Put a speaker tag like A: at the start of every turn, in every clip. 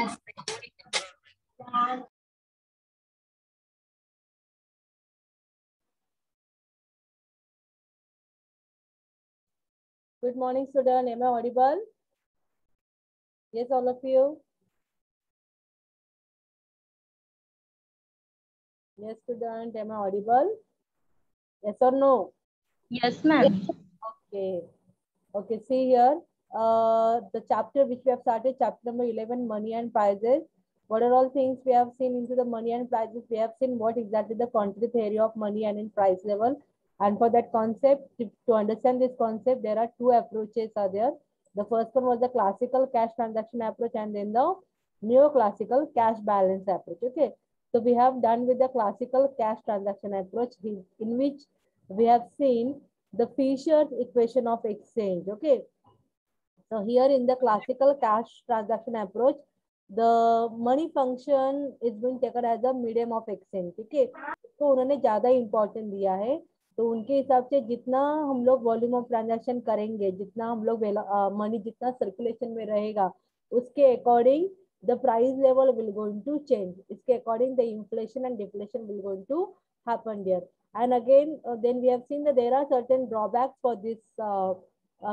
A: Good morning, student. Am I audible? Yes, all of you. Yes, student. Am I audible? Yes or no?
B: Yes, ma'am.
A: Okay. Okay. See here. The chapter which we have started, chapter number 11, money and prices. What are all things we have seen into the money and prices? We have seen what exactly the quantity theory of money and in price level. And for that concept, to understand this concept, there are two approaches are there. The first one was the classical cash transaction approach, and then the neoclassical cash balance approach. Okay. So we have done with the classical cash transaction approach, in which we have seen the Fisher's equation of exchange. Okay. So here in the classical cash transaction approach, the money function is being taken as a medium of exchange. ठीक है, तो उन्होंने ज्यादा important दिया है. तो उनके हिसाब से जितना हम लोग वॉल्यूम ऑफ ट्रांजैक्शन करेंगे, जितना हम लोग मनी जितना सर्कुलेशन में रहेगा, उसके according the price level will going to change. इसके according the inflation and deflation will going to happen there. And again, then we have seen that there are certain drawbacks for this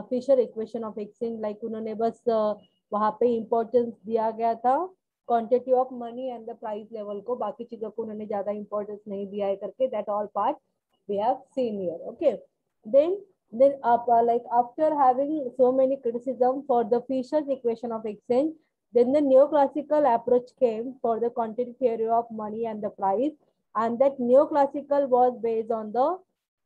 A: Fisher equation of exchange. Like उन्होंने बस वहां पे importance दिया गया था quantity of money and the price level को, बाकी चीजों को उन्होंने ज्यादा इंपॉर्टेंस नहीं दिया है करके. That all part we have seen here. Okay. then like after having so many criticism for the Fisher's equation of exchange, then the neoclassical approach came for the quantity theory of money and the price, and that neoclassical was based on the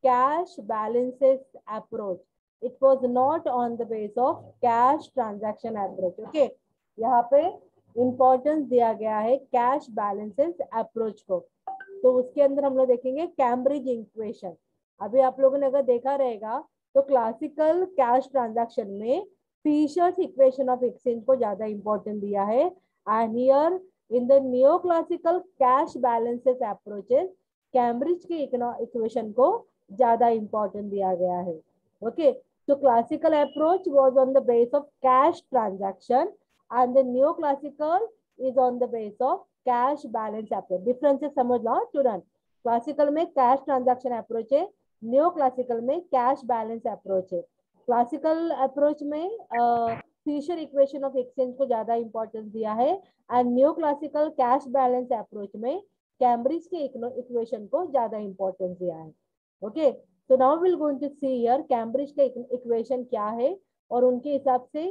A: cash balances approach. It was not on the base of cash transaction approach. Okay. यहाँ पे importance दिया गया है cash balances approach को. तो उसके अंदर हम लोग देखेंगे कैम्ब्रिज इक्वेशन. अभी आप लोगों ने अगर देखा रहेगा तो क्लासिकल कैश ट्रांजैक्शन में फिशर्स इक्वेशन ऑफ एक्सचेंज को ज्यादा इंपॉर्टेंट दिया है. And here in the neo classical cash balances approaches Cambridge के इक्वेशन को ज्यादा इंपॉर्टेंट दिया गया है. Okay. So classical approach was on the base of cash transaction, and the neoclassical is on the base of cash balance approach. Differences समझ लो student. Classical में cash transaction approach है, neoclassical में cash balance approach है. Classical approach में Fisher equation of exchange को ज्यादा importance दिया है, and neoclassical cash balance approach में Cambridge के equation को ज्यादा importance दिया है. Okay. So now we're going to see here Cambridge का equation क्या है और उनके हिसाब से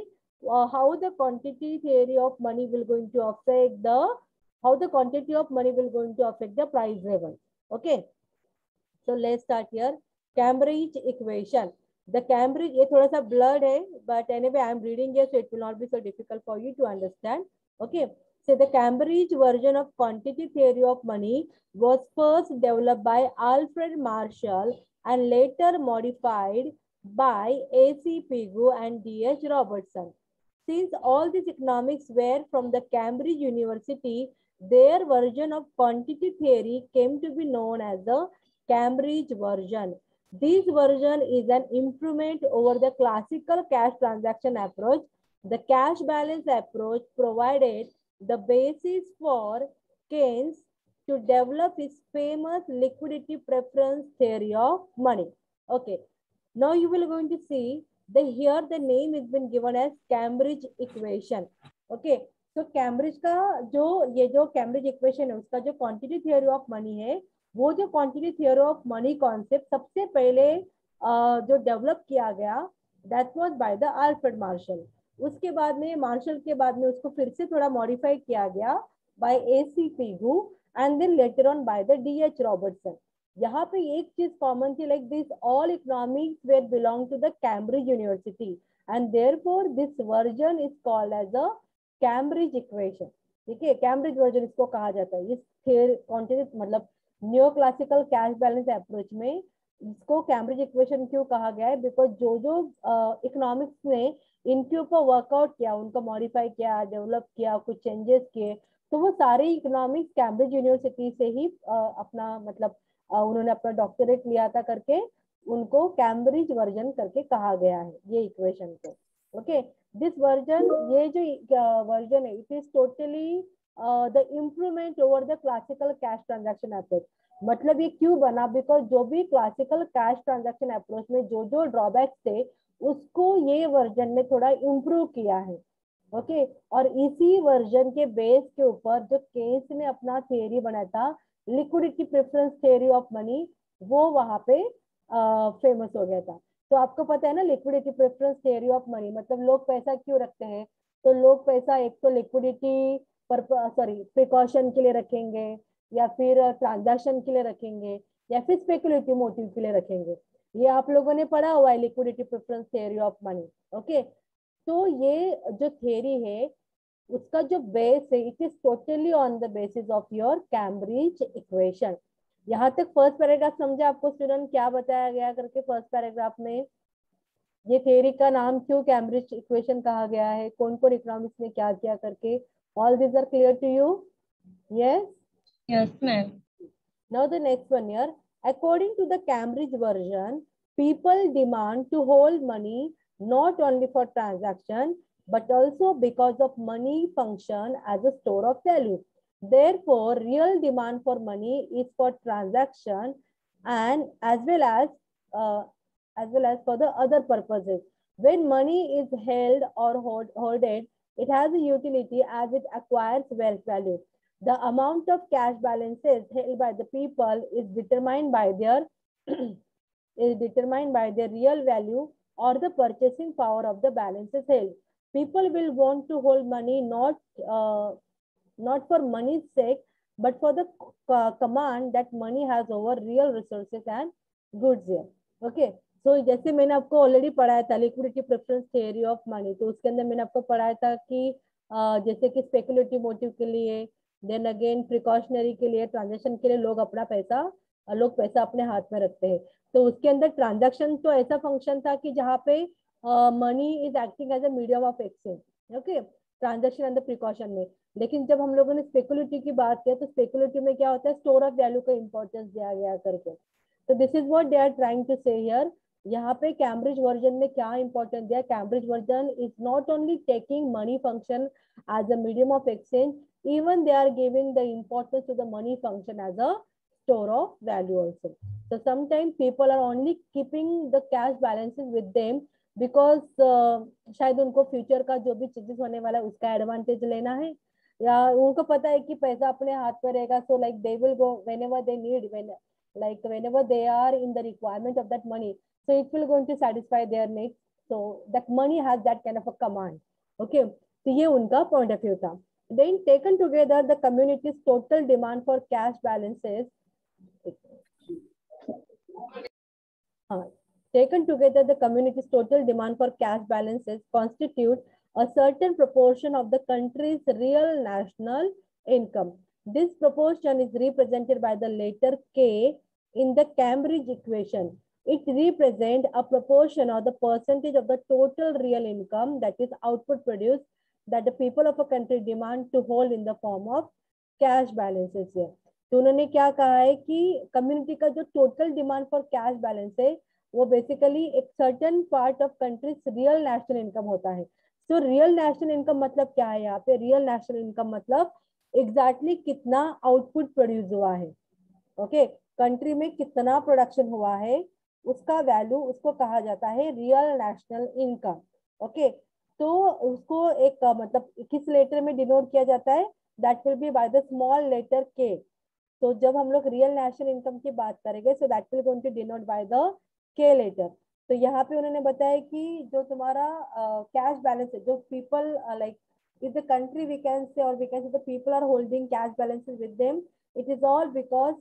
A: how the quantity theory of money will going to affect the price level. Okay. So let's start here. Cambridge equation. The Cambridge ये थोड़ा सा blurred है, but anyway I am reading here so it will not be so difficult for you to understand. Okay. So the Cambridge version of quantity theory of money was first developed by Alfred Marshall and later modified by A.C. Pigou and D.H. Robertson. Since all these economics were from the Cambridge University, their version of quantity theory came to be known as the Cambridge version. This version is an improvement over the classical cash transaction approach. The cash balance approach provided the basis for Keynes to develop his famous liquidity preference theory of money. Okay. Now you will going to see here the name has been given as Cambridge equation. Okay. So Cambridge का जो Cambridge equation है उसका जो quantity theory of money है, वो जो quantity theory of money concept सबसे पहले जो डेवलप किया गया, that was by the Alfred Marshall. उसके बाद में मार्शल के बाद में उसको फिर से थोड़ा मॉडिफाई किया गया by A.C. Pigou and then later on by the D.H. Robertson. यहाँ पे एक चीज कॉमन थी, like this all economics were belong to the Cambridge university and therefore this version is called as a Cambridge equation. ठीक है, Cambridge version इसको कहा जाता है. इस क्वांटिटी मतलब new classical cash balance approach में इसको कैम्ब्रिज इक्वेशन क्यों कहा गया है, बिकॉज जो इकोनॉमिक्स ने इनके ऊपर वर्कआउट किया, उनको मॉडिफाई किया, डेवलप किया, कुछ चेंजेस किए, तो वो सारे इकोनॉमिक्स कैम्ब्रिज यूनिवर्सिटी से ही अपना मतलब उन्होंने अपना डॉक्टरेट लिया था करके उनको कैम्ब्रिज वर्जन करके कहा गया है ये इक्वेशन को. ओके. दिस वर्जन, ये जो वर्जन है, it is totally the improvement over the classical cash transaction approach. मतलब ये क्यों बना? बिकॉज जो भी क्लासिकल कैश ट्रांजैक्शन अप्रोच में जो जो ड्रॉबैक्स थे उसको ये वर्जन में थोड़ा इम्प्रूव किया है. ओके और इसी वर्जन के बेस के ऊपर जो केन्स ने अपना थियरी बनाया था, liquidity preference theory of money, वो वहां पे फेमस हो गया था. तो आपको पता है ना liquidity preference theory of money, मतलब लोग पैसा क्यों रखते हैं? तो लोग पैसा एक तो लिक्विडिटी पर, सॉरी, प्रिकॉशन के लिए रखेंगे, या फिर ट्रांजैक्शन के लिए रखेंगे, या फिर स्पेकुलेटिव मोटिव के लिए रखेंगे. ये आप लोगों ने पढ़ा हुआ है liquidity preference theory of money. Okay तो ये जो थियरी है उसका जो बेस है, it is totally on the basis of your Cambridge equation. यहाँ तक फर्स्ट पैराग्राफ समझे आपको स्टूडेंट क्या बताया गया करके? फर्स्ट पैराग्राफ में ये थियरी का नाम क्यों कैम्ब्रिज इक्वेशन कहा गया है, कौन कौन इकोनॉमिक्स ने क्या किया करके, all this are clear to you? Yes.
B: Yes, ma'am.
A: Now the next one here. According to the Cambridge version, people demand to hold money not only for transaction but also because of money function as a store of value. Therefore, real demand for money is for transaction and as well as for the other purposes. When money is held or hoarded, it has a utility as it acquires wealth value. The amount of cash balances held by the people is determined by their is determined by their real value or the purchasing power of the balances held. People will want to hold money not for money's sake, but for the command that money has over real resources and goods here. Okay. So जैसे मैंने आपको already पढ़ाया था liquidity preference theory of money, तो उसके अंदर मैंने आपको पढ़ाया था कि जैसे कि स्पेकुलेटिव मोटिव के लिए, देन अगेन प्रिकॉशनरी के लिए, ट्रांजेक्शन के लिए लोग पैसा अपने हाथ में रखते हैं. तो उसके अंदर ट्रांजेक्शन तो ऐसा फंक्शन था कि जहाँ पे money is acting as a medium of exchange. Okay transaction under precaution में. लेकिन जब हम लोगों ने स्पेकुलेटिव की बात की तो स्पेकुलेटिव में क्या होता है, स्टोर ऑफ वैल्यू का इंपॉर्टेंस दिया गया करके. तो this is what they are trying to say here. यहाँ पे कैम्ब्रिज वर्जन में क्या इंपॉर्टेंस दिया? Cambridge version is not only taking money function as a medium of exchange, even they are giving the importance to the money function as a store of value also. So sometimes people are only keeping the cash balances with them because शायद उनको future का जो भी changes होने वाला है उसका advantage लेना है, या उनको पता है कि पैसा अपने हाथ में रहेगा. So like they will go whenever they need, whenever they are in the requirement of that money, so it will going to satisfy their needs. So that money has that kind of a command. Okay तो ये उनका point of view था. Then taken together, the community's total demand for cash balances. Taken together, the community's total demand for cash balances constitute a certain proportion of the country's real national income. This proportion is represented by the letter K in the Cambridge equation. It represents a proportion or the percentage of the total real income, that is output produced, that the people of a country demand to hold in the form of cash balances here. तो उन्होंने क्या कहा है कि community का जो total demand for cash balance है वो बेसिकली एक certain part of countries real national income होता है. तो रियल नेशनल इनकम मतलब क्या है? यहाँ पे रियल नेशनल इनकम मतलब एग्जैक्टली कितना आउटपुट प्रोड्यूस हुआ है. ओके कंट्री में कितना प्रोडक्शन हुआ है उसका वैल्यू, उसको कहा जाता है रियल नेशनल इनकम. ओके तो उसको एक मतलब किस लेटर में डिनोट किया जाता है? That will be by the small letter K. तो जब हम लोग रियल नेशनल इनकम की बात करेंगे so that will going to denote by the K letter. तो यहाँ पे उन्होंने बताया कि जो तुम्हारा कैश बैलेंस है, जो people like if the country we can say, or we can say the people are holding cash balances with them, it is all because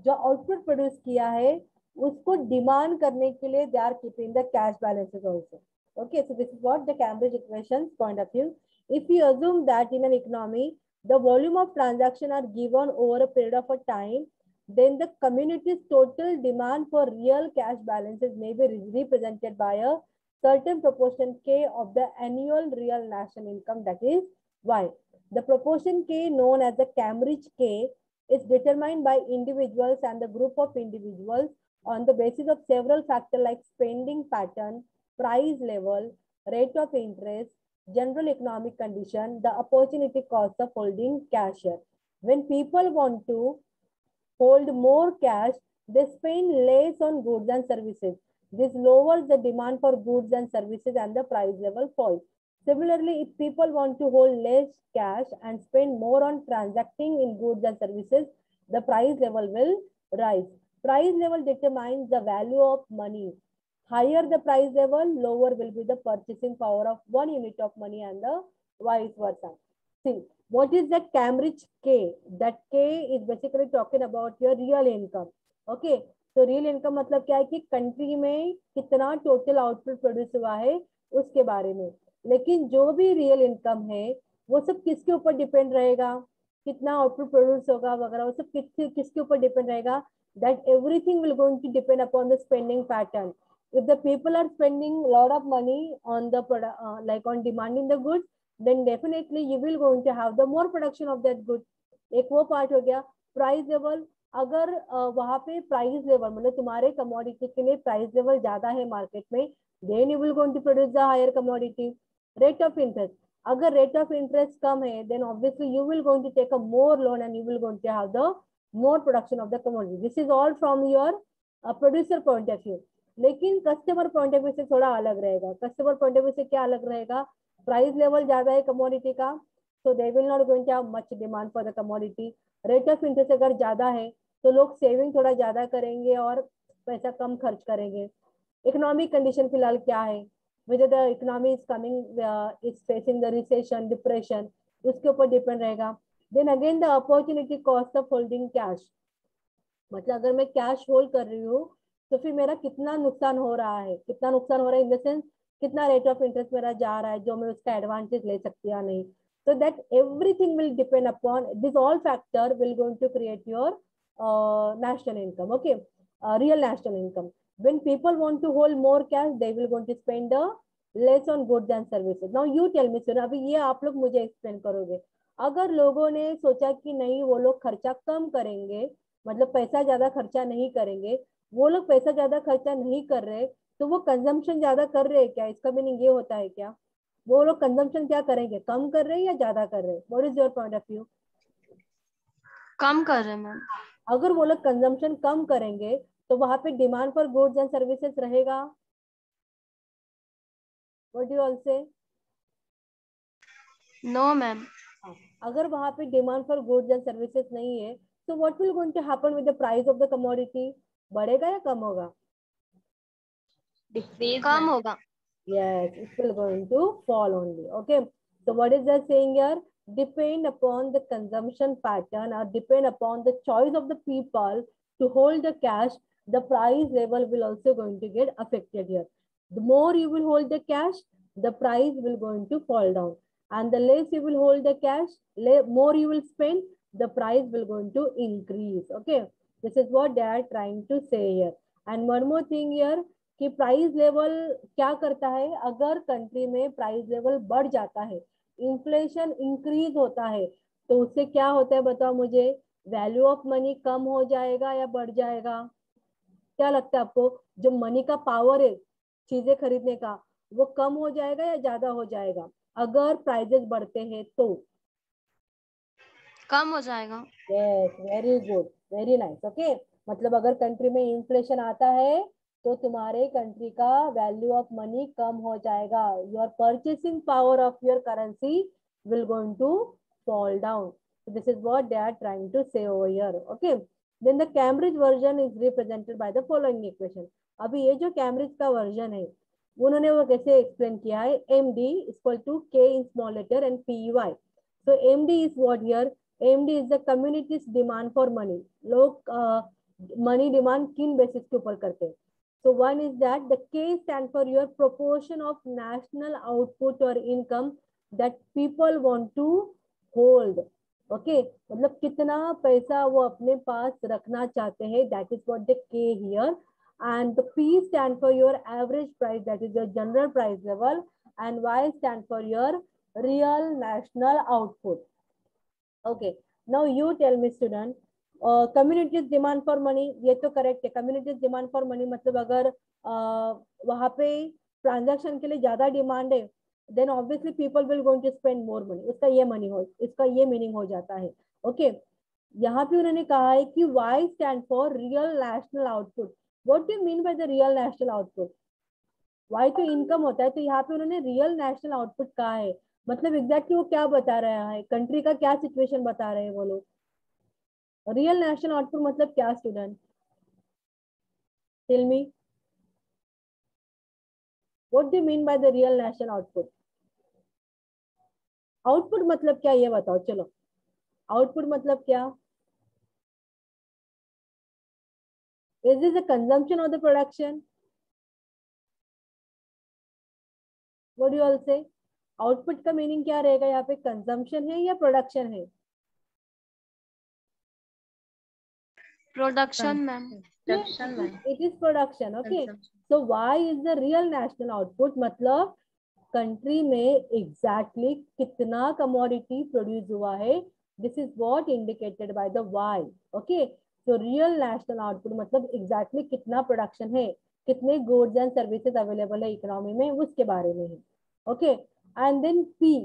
A: जो आउटपुट प्रोड्यूस किया है उसको डिमांड करने के लिए they are keeping the cash balances also. Okay, so this is what the Cambridge equations point of view. If you assume that in an economy the volume of transaction are given over a period of a time, then the community's total demand for real cash balances may be represented by a certain proportion K of the annual real national income, that is Y. The proportion K, known as the Cambridge K, is determined by individuals and the group of individuals on the basis of several factors like spending pattern, price level, rate of interest, General economic condition, the opportunity cost of holding cash here. When people want to hold more cash, they spend less on goods and services. This lowers the demand for goods and services and the price level falls. Similarly, if people want to hold less cash and spend more on transacting in goods and services, the price level will rise. Price level determines the value of money. Higher the price level, lower will be the purchasing power of one unit of money and the vice versa. See, what is that Cambridge K? That K is basically talking about your real income. Okay, तो real income मतलब क्या है कि country में कितना total output produce हुआ है उसके बारे में. लेकिन जो भी रियल इनकम है वो सब किसके ऊपर डिपेंड रहेगा, कितना आउटपुट प्रोड्यूस होगा वगैरह, वो सब किसके ऊपर डिपेंड रहेगा. That everything will going to depend upon the spending pattern. If the people are spending a lot of money on the like on demanding the goods, then definitely you will going to have the more production of that good. एक वो part हो गया. Price level, अगर वहां पे price level मतलब तुम्हारे commodity के लिए प्राइस लेवल ज्यादा है मार्केट में, then you will going to produce the higher commodity. Rate of interest, अगर रेट ऑफ इंटरेस्ट कम है then obviously you will going to take a more loan and you will going to have the more production of the commodity. This is all from your producer point of view. लेकिन customer point of view से थोड़ा अलग रहेगा. Customer point of view से क्या अलग रहेगा, price level ज्यादा है कमोडिटी का, so they will not going to have much demand for the commodity. Rate of interest अगर ज्यादा है तो लोग सेविंग थोड़ा ज्यादा करेंगे और पैसा कम खर्च करेंगे. इकोनॉमिक कंडीशन फिलहाल क्या है, whether the economy is coming is facing the recession, depression, उसके ऊपर डिपेंड रहेगा. then again the opportunity cost of holding cash, मतलब अगर मैं कैश होल्ड कर रही हूँ तो फिर मेरा कितना नुकसान हो रहा है, कितना नुकसान हो रहा है इन द सेंस कितना रेट ऑफ इंटरेस्ट मेरा जा रहा है जो मैं उसका एडवांटेज ले सकती या नहीं. so that everything will depend upon this all factor will going to create your national income. Okay, real national income. When people want to hold more cash, they will going to spend less on goods and services. Now you tell me sir, अभी ये आप लोग मुझे explain करोगे. अगर लोगों ने सोचा कि नहीं वो लोग खर्चा कम करेंगे, मतलब पैसा ज्यादा खर्चा नहीं करेंगे, वो लोग पैसा ज्यादा खर्चा नहीं कर रहे तो वो कंजम्पशन ज्यादा कर रहे हैं क्या, इसका मीनिंग ये होता है क्या, वो लोग कंजम्पशन क्या करेंगे, कम कर रहे हैं या ज्यादा कर रहे हैं. What is your point of view.
B: कम कर रहे हैं मैम.
A: अगर वो लोग कंजम्पशन कम करेंगे तो वहां पे demand for goods and services रहेगा. What do you all say.
B: No ma'am.
A: अगर वहां पे demand for goods and services नहीं है तो what will going to happen with the price of the commodity, बढ़ेगा या कम होगा.
B: कम होगा.
A: Yes, it will going to fall only. Okay, so what is that saying here, depend upon the consumption pattern or depend upon the choice of the people to hold the cash, the price level will also going to get affected here. The more you will hold the cash, the price will going to fall down, and the less you will hold the cash, more you will spend, the price will going to increase. Okay, this is what they are trying to say here. And one more thing here कि price level क्या करता है, अगर country में price level बढ़ जाता है, inflation increase होता है, तो उससे क्या होता है बताओ मुझे, वैल्यू ऑफ मनी कम हो जाएगा या बढ़ जाएगा. क्या लगता है आपको, जो मनी का पावर है चीजें खरीदने का वो कम हो जाएगा या ज्यादा हो जाएगा अगर प्राइजेस बढ़ते हैं तो.
B: कम हो जाएगा.
A: Yes, very good, very nice. Okay, मतलब अगर कंट्री में इन्फ्लेशन आता है तो तुम्हारे कंट्री का वैल्यू ऑफ मनी कम हो जाएगा, your purchasing power of your currency will going to fall down. This is what they are trying to say over here. Okay, then the Cambridge version is represented by the following equation. अभी ये जो Cambridge का version है उन्होंने वो कैसे explain किया है, M D equal to K in small letter and P Y. So M D is what here, MD is the communities demand for money. लोग मनी डिमांड किन बेसिस के ऊपर करते हैं. So one is that the K stand for your proportion of national output or income that people want to hold. Okay, मतलब कितना पैसा वो अपने पास रखना चाहते हैं, that is what the K here. And the P stand for your average price, that is your general price level, and Y stand for your real national output. Okay, now you tell me student, communities demand for money, ये तो correct है. Communities demand for money मतलब अगर वहां पे transaction के लिए ज्यादा डिमांड है then obviously people will going to spend more money. उसका ये मनी हो, इसका ये मीनिंग हो जाता है. ओके, यहाँ पे उन्होंने कहा है कि Y stand for real national output. What do you mean by the real national output? Y तो इनकम होता है, तो यहाँ पे उन्होंने रियल नेशनल आउटपुट कहा है. मतलब एग्जैक्टली वो क्या बता रहा है, कंट्री का क्या सिचुएशन बता रहे हैं वो लोग. रियल नेशनल आउटपुट मतलब क्या student, tell me, what do you mean by the real national output. Output मतलब क्या ये बताओ. चलो, आउटपुट मतलब क्या. Is this the consumption of the production. What do you all say. Output का मीनिंग क्या रहेगा यहाँ पे, कंजम्पशन है या प्रोडक्शन है.
B: Production ma'am.
A: It is production. Okay, so why is the real national output, मतलब कंट्री में एग्जैक्टली कितना कमोडिटी प्रोड्यूस हुआ है, this is what indicated by the Y. Okay, तो रियल नेशनल आउटपुट मतलब एग्जैक्टली कितना प्रोडक्शन है, कितने गुड्स एंड सर्विसेज अवेलेबल है इकोनॉमी में, उसके बारे में है. Okay, and then P,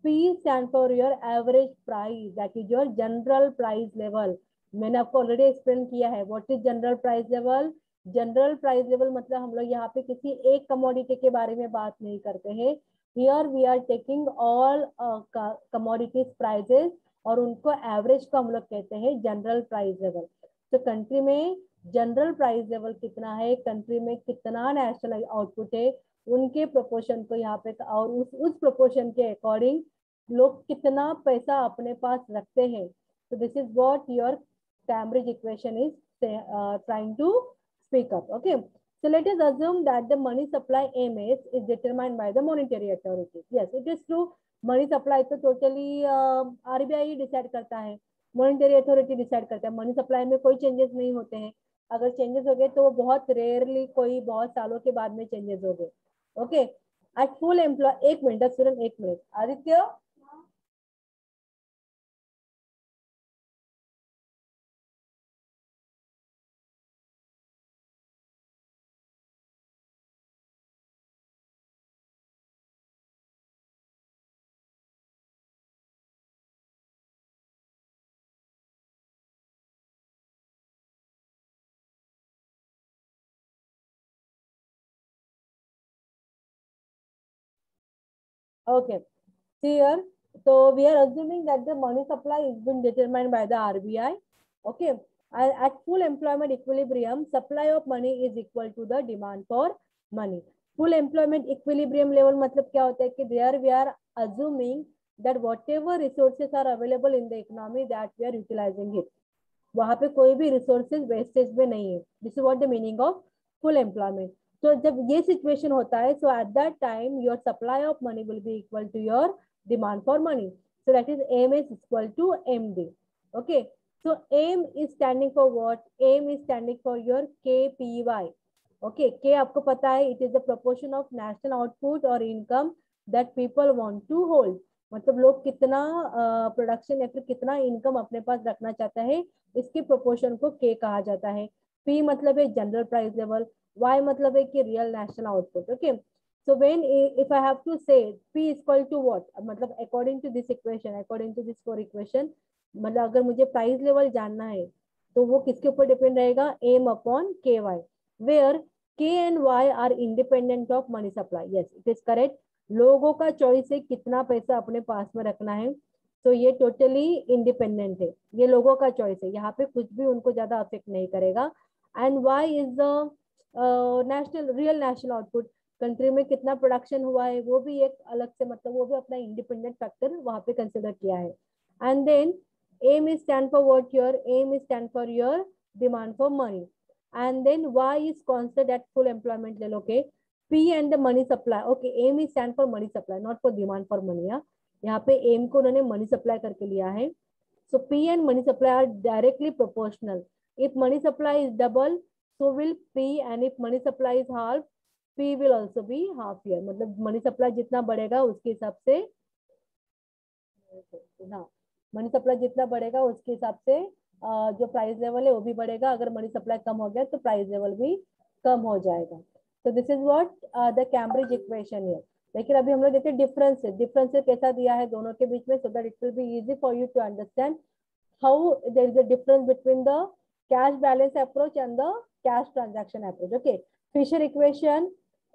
A: P stand for your average price, that is your general price level. मैंने आपको ऑलरेडी एक्सप्लेन किया है what is general price level. General price level मतलब हम लोग यहाँ पे किसी एक कमोडिटी के बारे में बात नहीं करते हैं. Here we are taking all commodities prices और उनको एवरेज को हम लोग कहते हैं जनरल प्राइस लेवल. तो कंट्री में जनरल प्राइस लेवल कितना है, कंट्री में कितना नेशनल आउटपुट है, उनके प्रोपोर्शन को यहाँ पे, और उस प्रोपोर्शन के अकॉर्डिंग लोग कितना पैसा अपने पास रखते हैं. So this is what your Cambridge equation is trying to speak up. Okay, so let us assume that the money supply MS is determined by the monetary authority. Yes, it is true. Money supply तो totally RBI ही decide करता है, monetary authority decide करता है. money supply में कोई changes नहीं होते हैं. अगर changes हो गए तो वो बहुत rarely, कोई बहुत सालों के बाद में changes हो गए. Okay, at full employ, एक मिनट स्टूडेंट, एक minute. Aditya, okay, see here. So we are assuming that the money supply is been determined by the RBI. Okay, at full employment equilibrium, supply of money is equal to the demand for money. Full employment equilibrium level मतलब क्या होता है कि there we are assuming that whatever resources are available in the economy that we are utilizing it. वहां पे कोई भी resources wastage में नहीं है. This is what the meaning of full employment. तो जब ये सिचुएशन होता है, so at that time your supply of money will be equal to your demand for money. So that is M is equal to M D. Okay, so M is standing for what, M is standing for your K P Y. Okay, के आपको पता है, it is the proportion of national output और income that people want to hold. मतलब लोग कितना production या फिर कितना इनकम अपने पास रखना चाहता है, इसके प्रोपोर्शन को के कहा जाता है. पी मतलब है जनरल प्राइस लेवल, वाई मतलब है कि real national output. Okay, so when if I have to say P equal to what, मतलब according to this equation, according to this four equation, मतलब अगर मुझे प्राइस लेवल जानना है तो वो किसके ऊपर डिपेंड रहेगा, M upon K Y, where K and Y are independent of money supply. Yes, it is correct. लोगों का चॉइस है कितना पैसा अपने पास में रखना है, तो ये टोटली इंडिपेंडेंट है, ये लोगों का चॉइस है, यहाँ पे कुछ भी उनको ज्यादा अफेक्ट नहीं करेगा. And Y is the national, real national output, country में कितना प्रोडक्शन हुआ है वो भी एक अलग से, मतलब वो भी अपना इंडिपेंडेंट फैक्टर वहां पे कंसिडर किया है. And then M is stand for what, your M is stand for your demand for money. And then Y is constant at full employment level. Okay, P and the money supply. Okay, aim is stand for money supply, not for demand for money. Yeah, यहाँ पे aim को उन्होंने money supply करके लिया है. So P and money supply are directly proportional. If money supply is double, so will P, and if money supply is half, P will also be half here. मतलब money supply जितना बढ़ेगा उसके हिसाब से, हाँ, मनी सप्लाई जितना बढ़ेगा उसके हिसाब से जो प्राइस लेवल है वो भी बढ़ेगा. अगर मनी सप्लाई कम हो गया तो प्राइस लेवल भी कम हो जाएगा. So this is what the Cambridge equation here. लेकिन अभी हम लोग देखते हैं डिफरेंसेस कैसा दिया है दोनों के बीच में, so that it will be easy for you to understand how there is a difference between the cash balance approach and the cash transaction approach. Okay, Fisher equation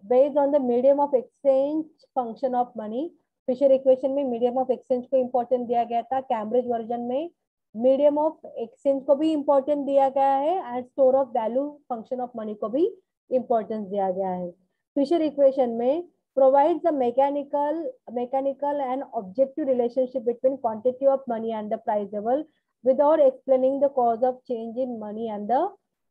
A: based on the medium of exchange function of money. Fisher equation में medium of exchange को important दिया गया था. Cambridge version में medium of exchange को भी important दिया गया है and store of value function of money को भी इंपॉर्टेंस दिया गया है. फिशर इक्वेशन में provides a mechanical and objective relationship between quantity of money and the price level without explaining the cause of change in money and the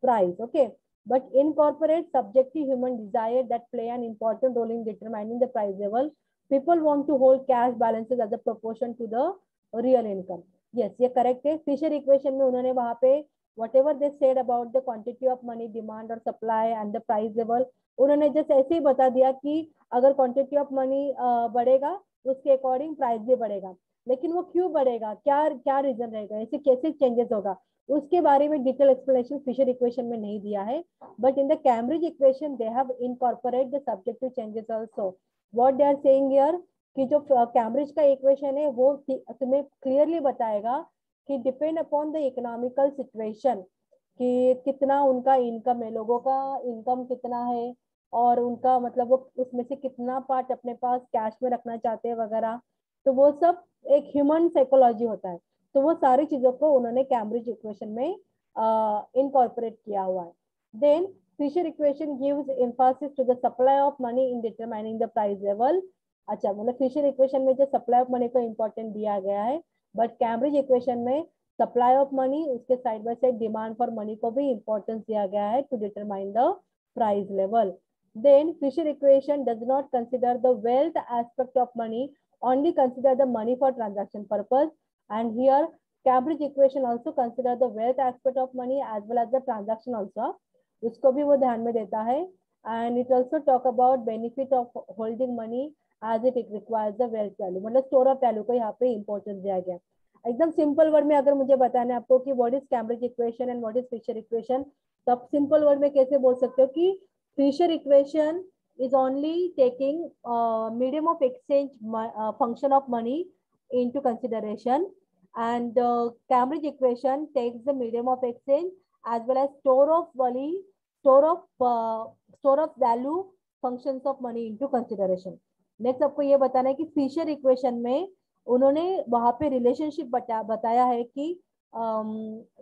A: price. Okay, but incorporates subjective human desire that play an important role in determining the price level. People want to hold cash balances as a proportion to the real income. Yes, ये correct है. Fisher equation में उन्होंने वहां पे whatever they said about the quantity of money, demand or supply and the price level, उन्होंने just ऐसे ही बता दिया कि अगर क्वांटिटी ऑफ मनी बढ़ेगा उसके अकॉर्डिंग प्राइस भी बढ़ेगा. लेकिन वो क्यों बढ़ेगा, क्या क्या रीजन रहेगा, ऐसे कैसे चेंजेस होगा, उसके बारे में डिटेल एक्सप्लेनेशन फिशर इक्वेशन में नहीं दिया है. But in the Cambridge equation they have incorporate the subjective changes also. What they are saying here कि जो कैम्ब्रिज का इक्वेशन है वो तुम्हें क्लियरली बताएगा कि depend upon the economical situation कि कितना उनका इनकम है, लोगों का इनकम कितना है और उनका मतलब वो उसमें से कितना पार्ट अपने पास कैश में रखना चाहते हैं वगैरह. तो वो सब एक ह्यूमन साइकोलॉजी होता है. तो वो सारी चीजों को उन्होंने कैम्ब्रिज इक्वेशन में इनकॉर्पोरेट किया हुआ है. Then Fisher equation gives emphasis to the supply of money in determining the price level. अच्छा, मतलब फिशर इक्वेशन में जो सप्लाई ऑफ मनी को इम्पोर्टेंट दिया गया है, बट कैम्ब्रिज इक्वेशन में सप्लाई ऑफ मनी उसके side by side demand for money को भी इम्पोर्टेंस दिया गया है to determine the price level. Then Fisher equation does not consider the wealth aspect of money, only consider the money for transaction purpose. And here Cambridge equation also consider the wealth aspect of money as well as the transaction also. उसको भी वो ध्यान में देता है. And it also talk about benefit of holding money as it requires the wealth value. मतलब store of value को यहाँ पे importance दिया गया. एकदम सिंपल वर्ड में अगर मुझे बताना है आपको कि what is Cambridge equation and what is Fisher equation, तो आप सिंपल वर्ड में कैसे बोल सकते हो कि Fisher equation is only taking medium of exchange function of money into consideration, and Cambridge equation takes the medium of exchange as well as store of value functions of money into consideration. Next आपको ये बताना है कि Fisher equation में उन्होंने वहां पे relationship बताया है कि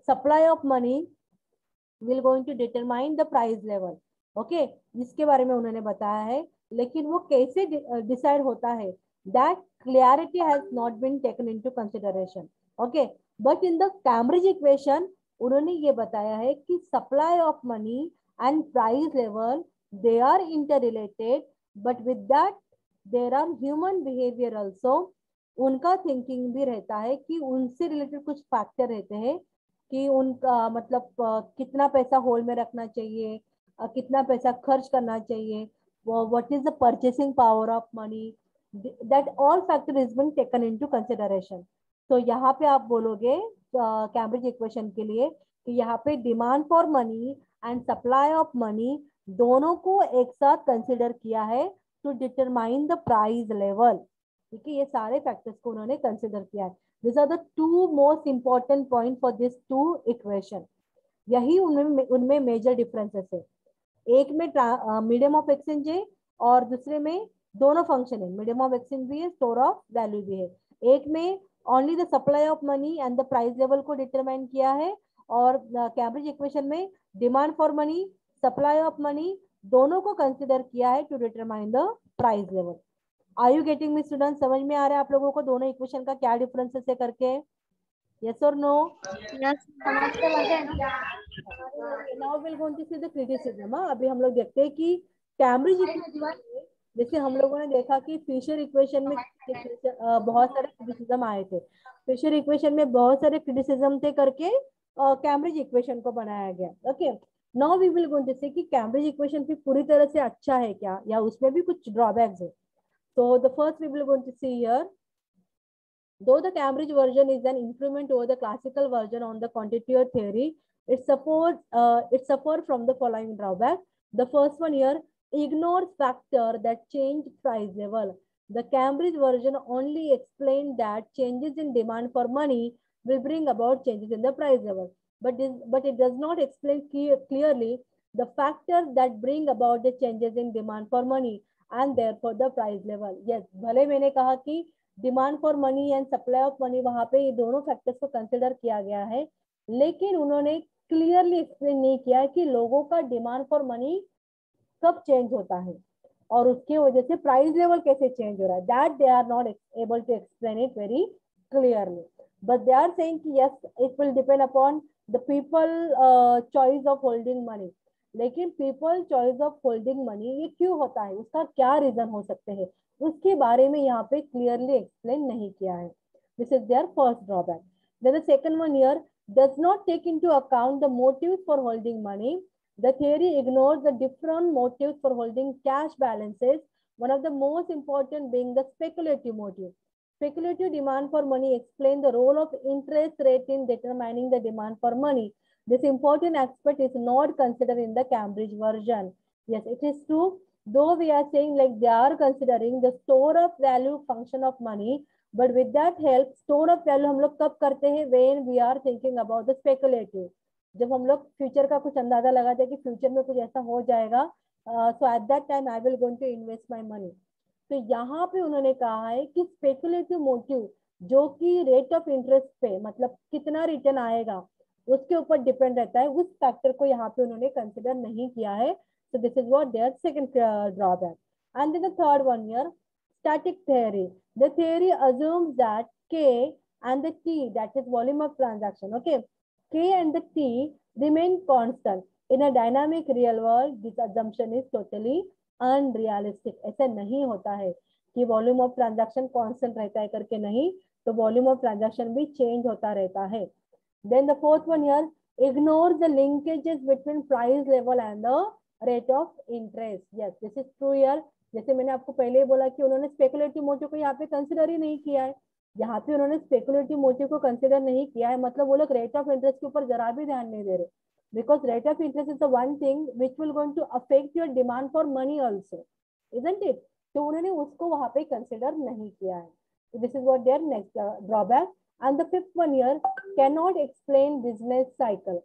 A: supply of money will going to determine the price level. Okay, इसके बारे में उन्होंने बताया है, लेकिन वो कैसे डिसाइड होता है, that clarity has not been taken into consideration. Okay, but in the Cambridge equation उन्होंने ये बताया है कि supply of money and price level they are interrelated, but with that there are human behaviour also. उनका thinking भी रहता है कि उनसे रिलेटेड कुछ फैक्टर रहते हैं कि उनका मतलब कितना पैसा होल्ड में रखना चाहिए, कितना पैसा खर्च करना चाहिए, what is the purchasing power of money, that all factor is being taken into consideration. तो यहाँ पे आप बोलोगे कैम्ब्रिज इक्वेशन के लिए कि यहाँ पे demand for money and supply of money दोनों को एक साथ कंसिडर किया है to determine the price level. ठीक है, ये सारे फैक्टर्स को उन्होंने कंसिडर किया है. This are the two most important point for this two equation. यही उनमें मेजर डिफरेंसेस है. एक में मीडियम ऑफ एक्सचेंज है और दूसरे में दोनों फंक्शन है, मीडियम ऑफ एक्सचेंज भी है, स्टोर ऑफ वैल्यू भी है. एक में only the supply of money and the price level को डिटरमाइन किया है, और कैम्ब्रिज इक्वेशन में demand for money, supply of money दोनों को कंसिडर किया है to determine the price level. Are you getting me student? समझ में आ रहा है आप लोगों को दोनों इक्वेशन का क्या डिफरेंसेस है करके? Yes or no?
B: Yes.
A: Now we'll go to see the criticism. अभी हम लोग देखते हैं कि कैम्ब्रिज इक्वेशन, जैसे हम लोगों ने देखा कि फिशर इक्वेशन में बहुत सारे क्रिटिसिज्म आए थे. फिशर इक्वेशन में बहुत सारे क्रिटिसिज्म थे करके कैम्ब्रिज इक्वेशन को बनाया गया. Okay, now we will go to see कि कैम्ब्रिज इक्वेशन भी पूरी तरह से अच्छा है क्या या उसमें भी कुछ ड्रॉबैक्स है. So the first we will going to see here, though the Cambridge version is an improvement over the classical version on the quantitative theory, it suffers from the following drawback. The first one here, ignores factor that change price level. The Cambridge version only explained that changes in demand for money will bring about changes in the price level, but it does not explain clearly the factors that bring about the changes in demand for money and therefore the price level. Yes, भले मैंने कहा कि demand for money and supply of money वहां पे ये दोनों factors को consider किया गया है, लेकिन उन्होंने क्लियरली एक्सप्लेन नहीं किया है कि लोगों का डिमांड फॉर मनी कब चेंज होता है और उसके वजह से प्राइस लेवल कैसे चेंज हो रहा है. That they are not able to explain it very clearly, but they are saying कि yes it will depend upon the people choice of holding money. लेकिन people choice of holding money ये क्यों होता है, उसका क्या रीजन हो सकते हैं, उसके बारे में यहाँ पे क्लियरली एक्सप्लेन नहीं किया है. This is their first drawback. Then the second one here does not take into account the motives for holding money. The theory ignores the different motives for holding cash balances, one of the most important being the speculative motive. Speculative demand for money explain the role of interest rate in determining the demand for money. This important aspect is not considered in the Cambridge version. Yes, it is true. Though we are saying like they are considering the store of value function of money, but with that help store of value हम लोग कब करते हैं, when we are thinking about the speculative. जब हम लोग future का कुछ अंदाजा लगाते हैं कि फ्यूचर में कुछ ऐसा हो जाएगा, so at that time I will going to invest my money. तो यहाँ पे उन्होंने कहा है कि स्पेकुलेटिव मोटिव जो कि रेट ऑफ इंटरेस्ट पे मतलब कितना रिटर्न आएगा उसके ऊपर डिपेंड रहता है, उस फैक्टर को यहाँ पे उन्होंने कंसिडर नहीं किया है. So this is what their second drawback. And then the third one here, static theory. The theory assumes that K and the T, that is volume of transaction, okay, K and the T remain constant. In a dynamic real world, this assumption is totally unrealistic. ऐसा नहीं होता है कि volume of transaction constant रहता है करके, नहीं, तो वॉल्यूम ऑफ ट्रांजैक्शन भी चेंज होता रहता है. Then the fourth one here, ignores the linkages between price level and the rate of interest. Yes, this is true here. जैसे मैंने आपको पहले ही बोला कि उन्होंने स्पेकुलेटिव मोटिव को यहाँ पे कंसिडर ही नहीं किया है. यहाँ पे उन्होंने स्पेकुलेटिव मोटिव को कंसिडर नहीं किया है, मतलब वो लोग रेट ऑफ इंटरेस्ट के ऊपर जरा भी ध्यान नहीं दे रहे, because rate of interest is the one thing which will going to affect your demand for money also, isn't it. तो उन्होंने उसको वहां पे कंसिडर नहीं किया है. So this is what their next drawback. And the fifth one here, cannot explain business cycle.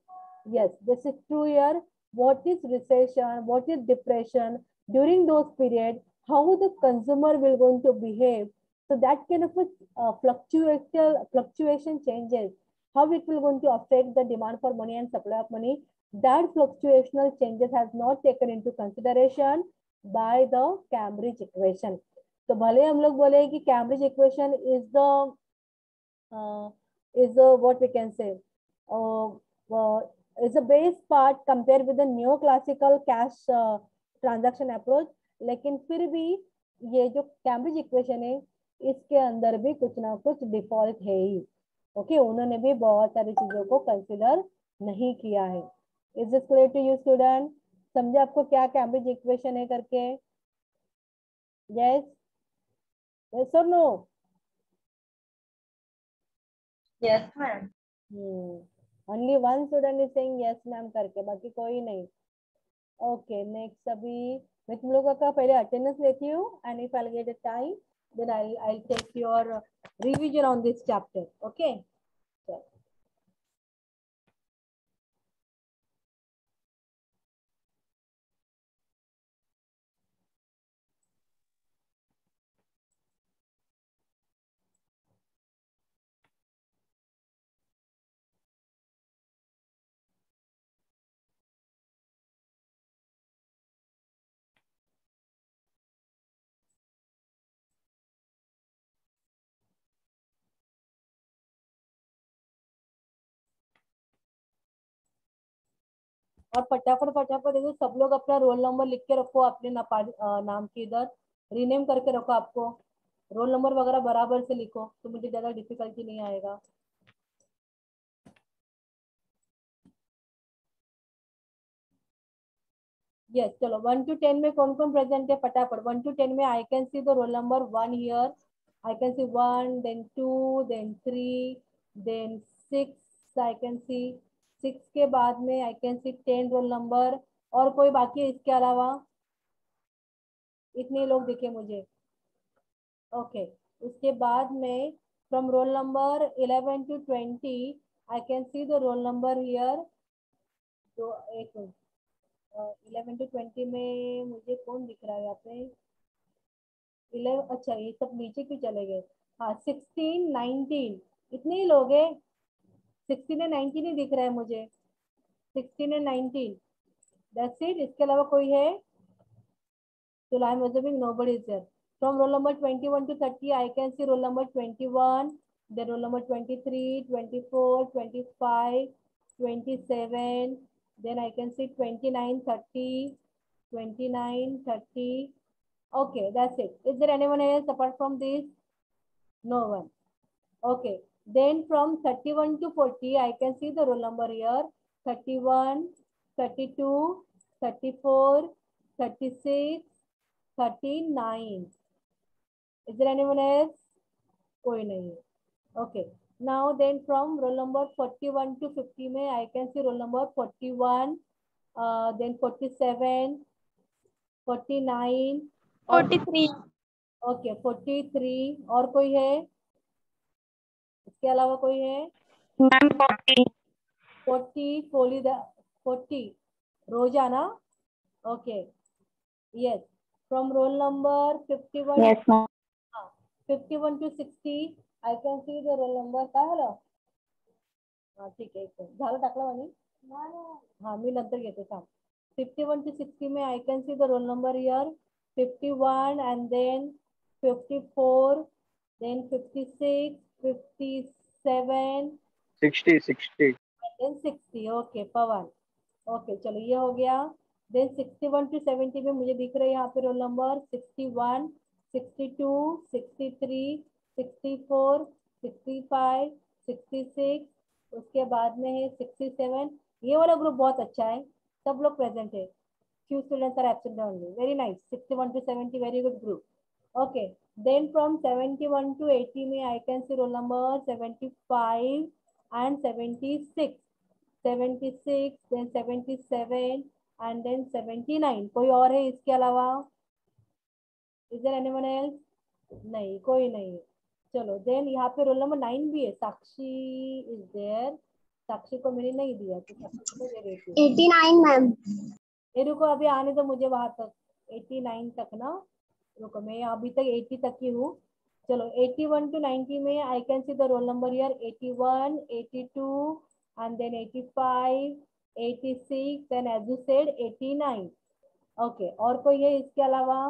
A: Yes, this is true here. What is recession? What is depression? During those periods, how the consumer will going to behave. So that kind of fluctuation changes, how it will going to affect the demand for money and supply of money. That fluctuational changes has not taken into consideration by the Cambridge equation. तो भले हम लोग बोले कि Cambridge equation is what we can say is a base part compared with the neoclassical cash transaction approach, लेकिन फिर भी ये जो Cambridge equation है इसके अंदर भी कुछ ना कुछ डिफॉल्ट है ही. ओके, उन्होंने भी बहुत सारी चीजों को कंसिडर नहीं किया है. Is this clear to you student? समझे आपको क्या Cambridge equation है करके? Yes, yes or no?
B: Yes, ma'am.
A: Only one student is saying yes ma'am करके, बाकी कोई नहीं. Okay, next अभी मैं तुम लोगों का पहले अटेंडेंस लेती हूँ, and if I'll get a time, then I'll take your revision on this chapter. Okay. So, और फटाफट फटाफट देखो सब लोग अपना रोल नंबर लिख के रखो, अपने नाम के इधर रीनेम करके रखो. आपको रोल नंबर वगैरह बराबर से लिखो तो मुझे ज्यादा डिफिकल्टी नहीं आएगा. यस, चलो 1 to 10 में कौन कौन प्रेजेंट है फटाफट. 1 to 10 में I can see the roll number 1 here. I can see 1, then 2, then 3, then 6. I can see 6 के बाद में I can see 10 roll number. और कोई बाकी है इसके अलावा? इतने लोग दिखे मुझे। ओके, उसके बाद में from roll number 11 to 20 I can see the roll number here. तो एक 11 to 20 में मुझे कौन दिख रहा है यहाँ पे? 11, अच्छा ये सब नीचे क्यों चले गए? हाँ 16, 19 इतने ही लोग हैं। 16 और 19 ही दिख रहा है मुझे, 16 और 19, दैट्स इट। इसके अलावा कोई है? So I'm assuming nobody is there. From roll number 21 to 30, I can see roll number 21, then roll number 23, 24, 25, 27, then I can see 29, 30, 29, 30. Okay, that's it. Is there anyone else apart from this? No one. Okay. Then from 31 to 40, I can see the roll number here. 31, 32, 34, 36, 39. Is there anyone else? कोई नहीं है. Okay. Now then from roll number 41 to 50 में I can see roll number 41, then 47, 49 और
B: 43.
A: okay 43 और कोई है? इसके अलावा कोई है?
B: मैम 40.
A: 40 40 रोजाना. Okay. Yes. From roll number 51.
B: Yes, ma'am.
A: 51 to 60 I can see the roll number. काय झालं? हा ठीक आहे, झालं टाकलं म्हणे. हा मी नंतर घेते थांब. 51 to 60 में I can see the roll number here. 51 and then 54, then 56, 57,
C: 60.
A: then 60. Okay Pawan. Okay चलो ये हो गया. देन 61 to 70 में मुझे दिख रहा है यहाँ पे रोल नंबर 61, 62, 63, 64, 65, 66. उसके बाद में है 67. ये वाला ग्रुप बहुत अच्छा है, सब लोग प्रेजेंट है. few students are absent only. Very nice. 61 to 70, very good group. Okay. Then from 71 to 80 में I can see roll number 75 and 76. 76, then 77 and then 79. कोई और है इसके अलावा? Is there anyone else? नहीं, कोई नहीं. चलो देन यहाँ पे रोल नंबर 9 भी है. साक्षी इज देयर. साक्षी को मैंने नहीं दिया तो साक्षी को दे देती हूँ.
B: 89, मैम.
A: ये रुको अभी आने दो मुझे वहां तक. 89 तक ना. रुको मैं अभी तक 80 तक ही हूँ. चलो 81 to 90 में I can see the roll number here. 81, 82 and then 85, 86 and as you said 89. Okay और कोई है इसके अलावा?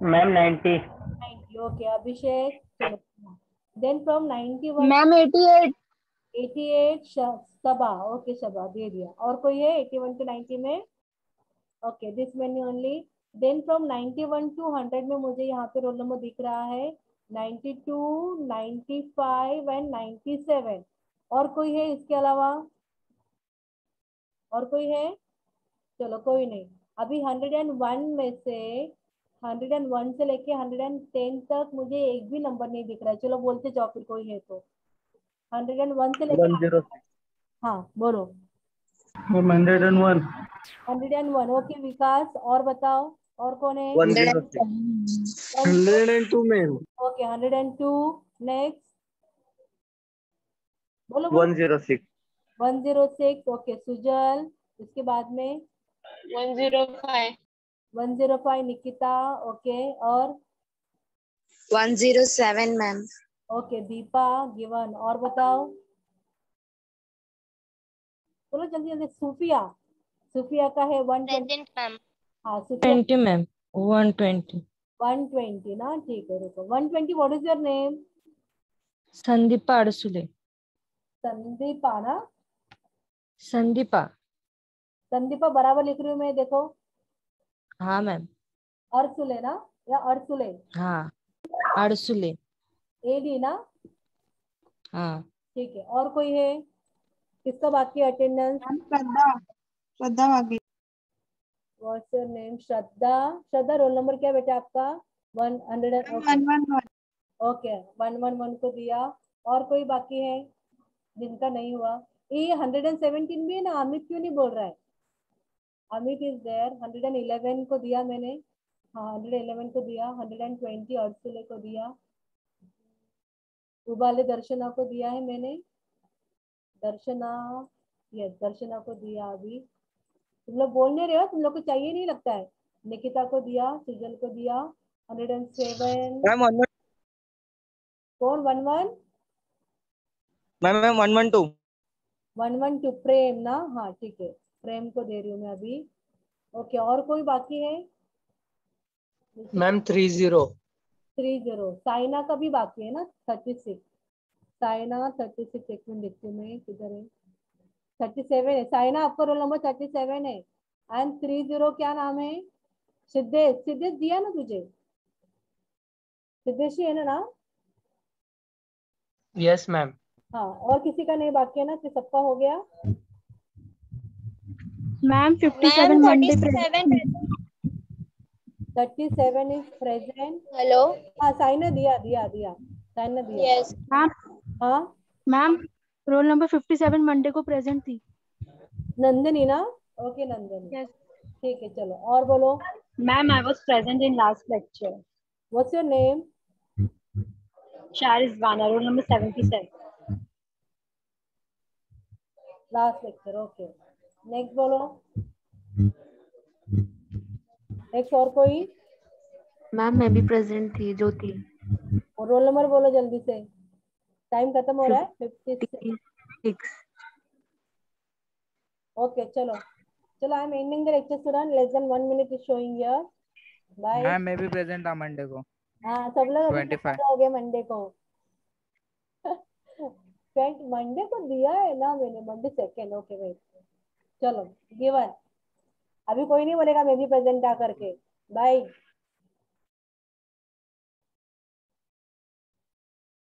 C: मैम 90.
A: 90. ओके अभिषेक. चलो then from 91.
B: Ma'am 88.
A: 88 Saba. Okay Saba दे दिया. और कोई है 81 to 90 में? Okay this many only. Then from 91 to 100 में मुझे यहाँ पे रोल नंबर दिख रहा है 92, 95 एंड 97. और कोई है इसके अलावा? और कोई है? चलो कोई नहीं. अभी 101 में से 101 से लेके 110 तक मुझे एक भी नंबर नहीं दिख रहा है. चलो बोलते जाओ फिर कोई है तो. 101 से लेके
C: 106.
A: हाँ बोलो.
C: 101.
A: 101. ओके विकास और बताओ और कौन है?
C: 106. 102 मैम.
A: ओके 102. नेक्स्ट बोलो बोलो.
C: 106.
A: 106. ओके सुजल. इसके बाद में
B: 105.
A: 105 निकिता. ओके और
B: 107, मैम.
A: Okay Deepa given. और बताओ बोलो जल्दी जल्दी. सूफिया. सूफिया का है 120.
B: मैम.
A: हाँ सूफिया
D: 20 मैम. 120.
A: 120 ना. ठीक है रुको. 120. What is your name?
D: Sandipa Adsule.
A: Sandipa ना.
D: संदीपा.
A: संदीपा बराबर लिख रही हूँ मैं देखो.
D: हाँ मैम.
A: अर्सुले ना या अर्सुले?
D: हाँ अडसुले.
A: एडी ना.
D: हाँ
A: ठीक है और कोई है? किसका बाकी अटेंडेंस?
B: श्रद्धा बाकी.
A: What's your name? Shraddha. Shraddha roll number क्या बेटा आपका? 100. ओके 111 को दिया. और कोई बाकी है जिनका नहीं हुआ? ये 117 भी है ना. अमित क्यों नहीं बोल रहा है? Amit is there. 111 को दिया मैंने. हाँ 111 को दिया, 120 अर्सुले को दिया, उबाले दर्शना को दिया है मैंने, दर्शना, यस दर्शना को दिया। अभी तुम लोग बोल नहीं रहे हो, तुम लोग को चाहिए नहीं लगता है। निकिता को दिया, सुजल को दिया, 107।
E: मैम 1
A: कौन 11?
E: मैम 112
A: 112 प्रेम ना, हाँ ठीक है, प्रेम को दे रही हूँ मैं अभी। ओके, और कोई बाकी है?
C: मैम 30।
A: 30। साइना का भी बाकी है ना, 36। साइना 36, एक मिनट देखती हूँ मैं किधर है। 37 है साइना, आपका रोल नंबर 37 है। एंड 30 क्या नाम है? सिद्धेश। सिद्धेश दिया ना तुझे? सिद्धेश ही है ना नाम?
C: Yes ma'am.
A: हाँ, और किसी का नहीं बाकी है ना, कि सबका हो गया?
B: Ma'am 57 Monday present.
A: 37 is present.
B: Hello.
A: हाँ साइना दिया दिया दिया, साइना दिया।
B: यस।
F: मैम
A: हाँ
F: मैम रोल नंबर 57 मंडे को प्रेजेंट थी।
A: नंदनी ना, ओके नंदनी,
F: यस
A: ठीक है चलो और बोलो।
F: Ma'am I was present in last lecture.
A: What's your name?
F: Sharizwana, roll number 77।
A: Last lecture, okay. Next बोलो, नेक्स्ट और कोई?
G: मैम मैं भी प्रेजेंट थी, ज्योति।
A: और रोल नंबर बोलो जल्दी से, टाइम खत्म हो रहा है। 56।
G: 56।
A: ओके चलो चलो, I am ending the lecture student, less than 1 minute is showing here. Bye.
E: Ma'am मैं भी प्रेजेंट था मंडे को।
A: हाँ सब लोग अभी
E: 25।
A: हो गए मंडे को। मंडे को दिया है ना मैंने, मंडे 2nd, ओके वेट। चलो गिवन, अभी कोई नहीं बोलेगा मैं भी प्रेजेंट था करके। बाय।